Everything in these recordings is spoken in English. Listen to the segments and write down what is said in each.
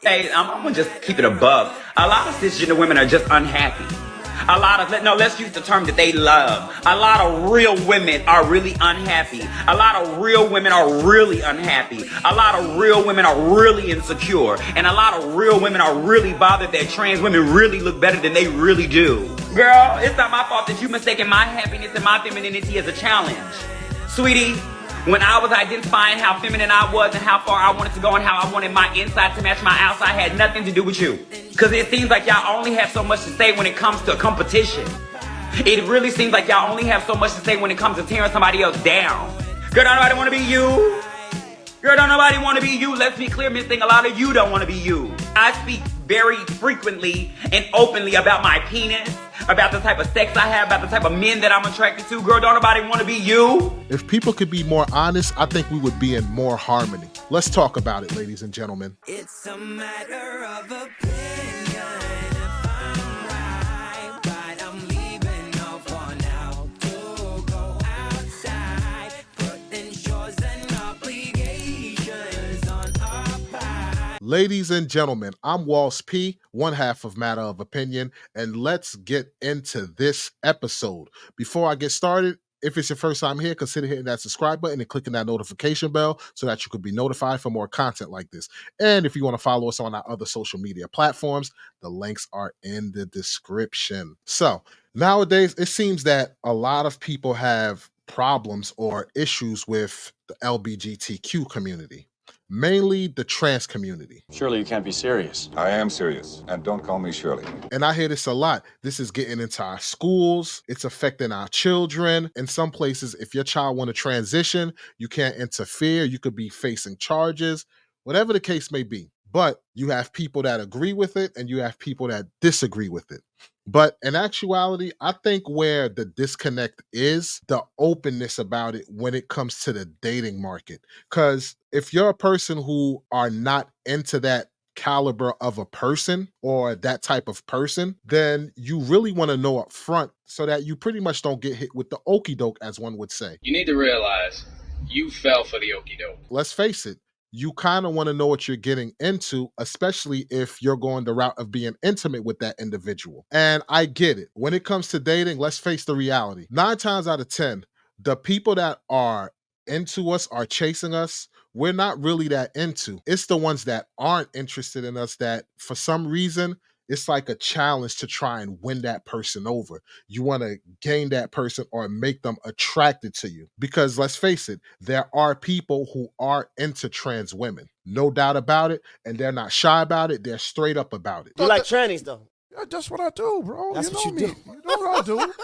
Hey, I'm gonna just keep it above. A lot of cisgender women are just unhappy. Let's use the term that they love. A lot of real women are really unhappy. A lot of real women are really unhappy. A lot of real women are really insecure. And a lot of real women are really bothered that trans women really look better than they really do. Girl, it's not my fault that you mistaken my happiness and my femininity as a challenge. Sweetie, when I was identifying how feminine I was and how far I wanted to go and how I wanted my inside to match my outside had nothing to do with you. Because it seems like y'all only have so much to say when it comes to competition. It really seems like y'all only have so much to say when it comes to tearing somebody else down. Girl, don't nobody want to be you. Girl, don't nobody want to be you. Let's be clear, Miss Thing, a lot of you don't want to be you. I speak very frequently and openly about my penis, about the type of sex I have, about the type of men that I'm attracted to. Girl, don't nobody want to be you. If people could be more honest, I think we would be in more harmony. Let's talk about it, ladies and gentlemen. It's a matter of opinion. If I'm right, but I'm leaving no for now to go outside, putting shores and obligations on our part. Ladies and gentlemen, I'm Walls P, one half of Matter of Opinion, and let's get into this episode. Before I get started, if it's your first time here, consider hitting that subscribe button and clicking that notification bell so that you could be notified for more content like this. And if you want to follow us on our other social media platforms, the links are in the description. So nowadays, it seems that a lot of people have problems or issues with the LGBTQ community, mainly the trans community. Surely you can't be serious. I am serious, and don't call me Shirley. And I hear this a lot. This is getting into our schools. It's affecting our children. In some places, if your child want to transition, you can't interfere. You could be facing charges, whatever the case may be. But you have people that agree with it and you have people that disagree with it. But in actuality, I think where the disconnect is the openness about it when it comes to the dating market. Because if you're a person who are not into that caliber of a person or that type of person, then you really want to know up front so that you pretty much don't get hit with the okie doke, as one would say. You need to realize you fell for the okie doke. Let's face it. You kind of want to know what you're getting into, especially if you're going the route of being intimate with that individual. And I get it. When it comes to dating, let's face the reality. 9 times out of 10, the people that are into us, are chasing us, we're not really that into. It's the ones that aren't interested in us that for some reason, it's like a challenge to try and win that person over. You want to gain that person or make them attracted to you. Because let's face it, there are people who are into trans women. No doubt about it. And they're not shy about it. They're straight up about it. You like trannies, though? Yeah, that's what I do, bro. That's you what know you me. do. You know what I do.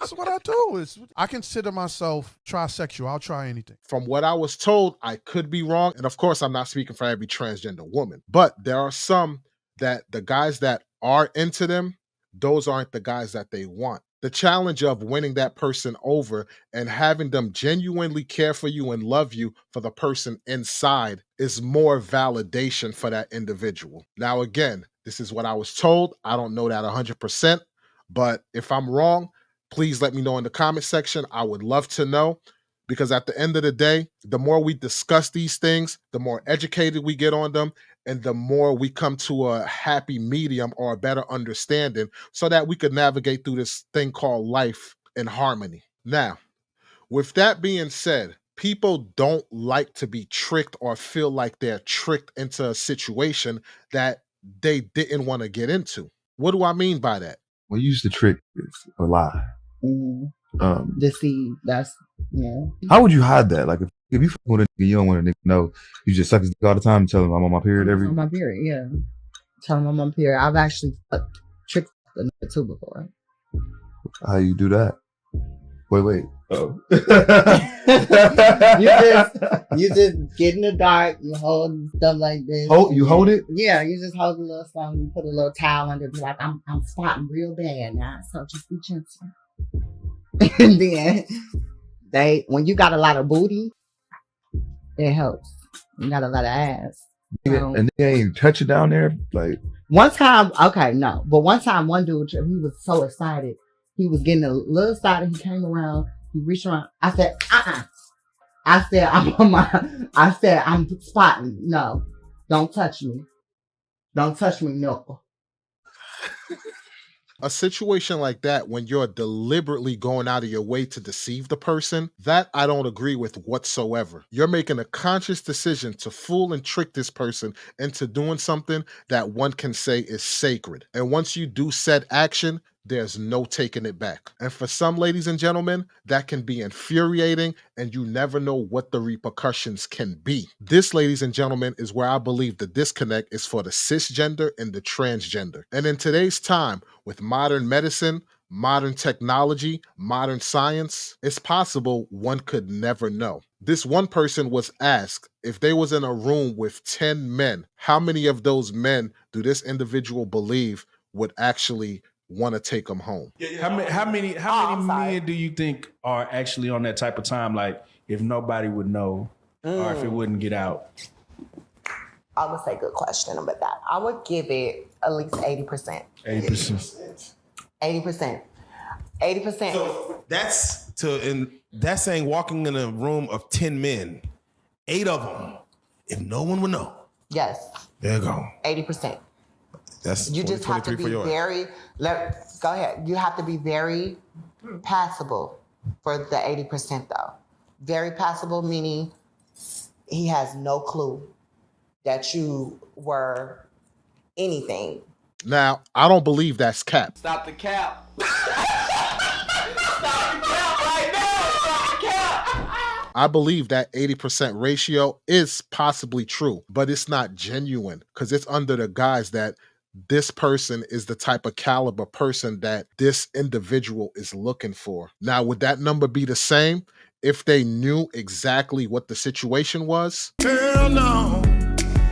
That's what I do. I consider myself trisexual. I'll try anything. From what I was told, I could be wrong. And of course, I'm not speaking for every transgender woman. But there are some that the guys that are into them, those aren't the guys that they want. The challenge of winning that person over and having them genuinely care for you and love you for the person inside is more validation for that individual. Now, again, this is what I was told. I don't know that 100%, but if I'm wrong, please let me know in the comment section. I would love to know. Because at the end of the day, the more we discuss these things, the more educated we get on them, and the more we come to a happy medium or a better understanding so that we could navigate through this thing called life in harmony. Now, with that being said, people don't like to be tricked or feel like they're tricked into a situation that they didn't want to get into. What do I mean by that? Well, you used to trick is a lie. Deceive. That's How would you hide that? Like if you fuck with a nigga, you don't want a nigga to know. You just suck his dick all the time and tell him I'm on my period every. on my period. Yeah, tell them I'm on period. I've actually tricked a nigga too before. How you do that? Wait. Oh. you just get in the dark, you hold stuff like this. You hold it? Yeah, you just hold a little something, you put a little towel under, be like, I'm spotting real bad now, so just be gentle. And then when you got a lot of booty, it helps. You got a lot of ass. And they ain't touch it down there? Like one time, okay, no. But one time one dude, he was so excited. He was getting a little excited. He came around, he reached around. I said, I said, I'm spotting. No, don't touch me. Don't touch me, no. A situation like that, when you're deliberately going out of your way to deceive the person, that I don't agree with whatsoever. You're making a conscious decision to fool and trick this person into doing something that one can say is sacred. And once you do said action, there's no taking it back. And for some ladies and gentlemen, that can be infuriating and you never know what the repercussions can be. This, ladies and gentlemen, is where I believe the disconnect is for the cisgender and the transgender. And in today's time, with modern medicine, modern technology, modern science, it's possible one could never know. This one person was asked if they was in a room with 10 men, how many of those men do this individual believe would actually want to take them home? How many I'm sorry. men do you think are actually on that type of time? Like if nobody would know or if it wouldn't get out? I would say good question about that. I would give it at least 80%. 80%. 80%. 80%. So that's saying walking in a room of 10 men, 8 of them, if no one would know. Yes. There you go. 80%. That's You just have to 23 be for yours. go ahead. You have to be very passable for the 80% though. Very passable, meaning he has no clue that you were anything. Now, I don't believe that's cap. Stop the cap. Stop the cap right now. Stop the cap. I believe that 80% ratio is possibly true, but it's not genuine because it's under the guise that this person is the type of caliber person that this individual is looking for. Now, would that number be the same if they knew exactly what the situation was? Girl, no.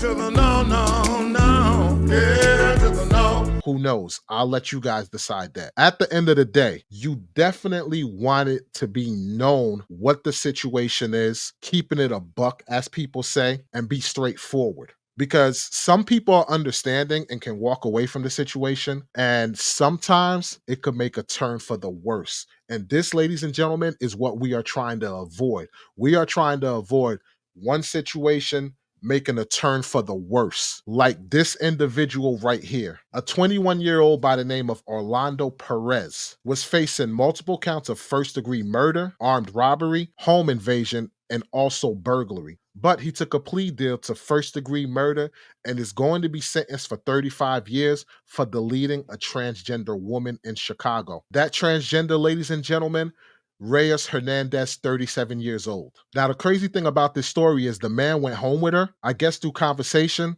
To the no, no, no. Yeah, to the no. Who knows? I'll let you guys decide that. At the end of the day, you definitely want it to be known what the situation is, keeping it a buck, as people say, and be straightforward. Because some people are understanding and can walk away from the situation, and sometimes it could make a turn for the worse. And this, ladies and gentlemen, is what we are trying to avoid. We are trying to avoid one situation making a turn for the worse, like this individual right here. A 21-year-old by the name of Orlando Perez was facing multiple counts of first-degree murder, armed robbery, home invasion, and also burglary. But he took a plea deal to first-degree murder and is going to be sentenced for 35 years for deleting a transgender woman in Chicago. That transgender, ladies and gentlemen, Reyes-Hernandez, 37 years old. Now, the crazy thing about this story is the man went home with her, I guess through conversation,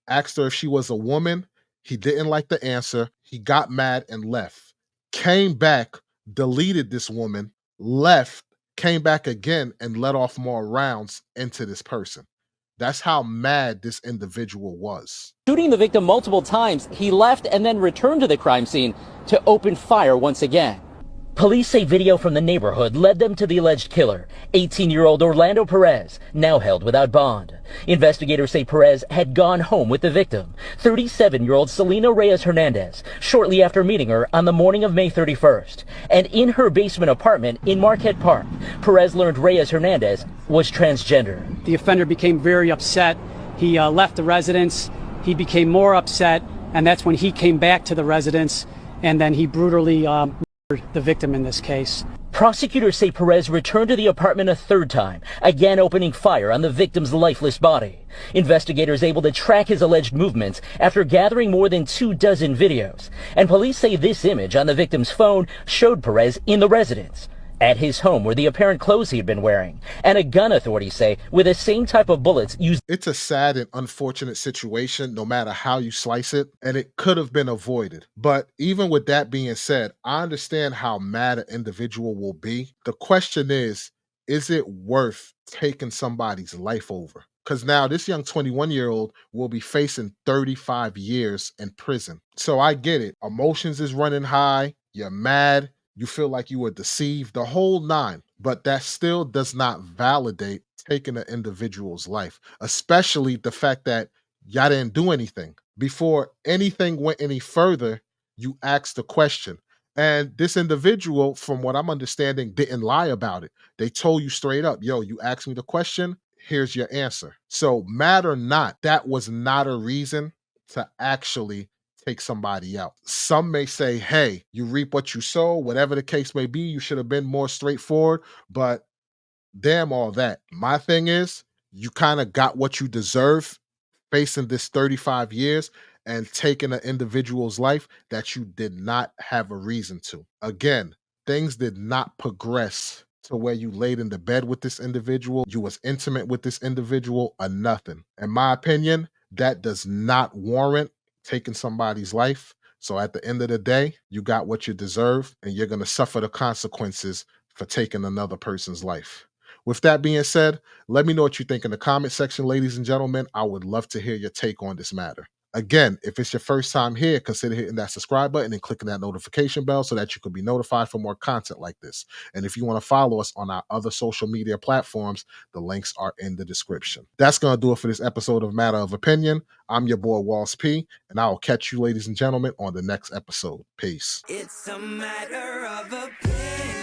asked her if she was a woman. He didn't like the answer. He got mad and left. Came back, deleted this woman, left, came back again and let off more rounds into this person. That's how mad this individual was. Shooting the victim multiple times, he left and then returned to the crime scene to open fire once again. Police say video from the neighborhood led them to the alleged killer, 18-year-old Orlando Perez, now held without bond. Investigators say Perez had gone home with the victim, 37-year-old Selena Reyes-Hernandez, shortly after meeting her on the morning of May 31st. And in her basement apartment in Marquette Park, Perez learned Reyes-Hernandez was transgender. The offender became very upset. He left the residence. He became more upset, and that's when he came back to the residence, and then he brutally the victim in this case. Prosecutors say Perez returned to the apartment a third time, again opening fire on the victim's lifeless body. Investigators able to track his alleged movements after gathering more than 24 videos. And police say this image on the victim's phone showed Perez in the residence. At his home were the apparent clothes he had been wearing, and a gun, authorities say, with the same type of bullets used. It's a sad and unfortunate situation, no matter how you slice it, and it could have been avoided. But even with that being said, I understand how mad an individual will be. The question is it worth taking somebody's life over? Because now this young 21-year-old will be facing 35 years in prison. So I get it. Emotions is running high. You're mad. You feel like you were deceived, the whole nine, but that still does not validate taking an individual's life, especially the fact that y'all didn't do anything. Before anything went any further, you asked the question. And this individual, from what I'm understanding, didn't lie about it. They told you straight up, yo, you asked me the question, here's your answer. So mad or not, that was not a reason to actually take somebody out. Some may say, hey, you reap what you sow, whatever the case may be, you should have been more straightforward, but damn all that. My thing is, you kind of got what you deserve facing this 35 years and taking an individual's life that you did not have a reason to. Again, things did not progress to where you laid in the bed with this individual, you was intimate with this individual, or nothing. In my opinion, that does not warrant taking somebody's life. So at the end of the day, you got what you deserve, and you're going to suffer the consequences for taking another person's life. With that being said, let me know what you think in the comment section, ladies and gentlemen. I would love to hear your take on this matter. Again, if it's your first time here, consider hitting that subscribe button and clicking that notification bell so that you can be notified for more content like this. And if you want to follow us on our other social media platforms, the links are in the description. That's going to do it for this episode of Matter of Opinion. I'm your boy, Walls P, and I will catch you, ladies and gentlemen, on the next episode. Peace. It's a matter of opinion.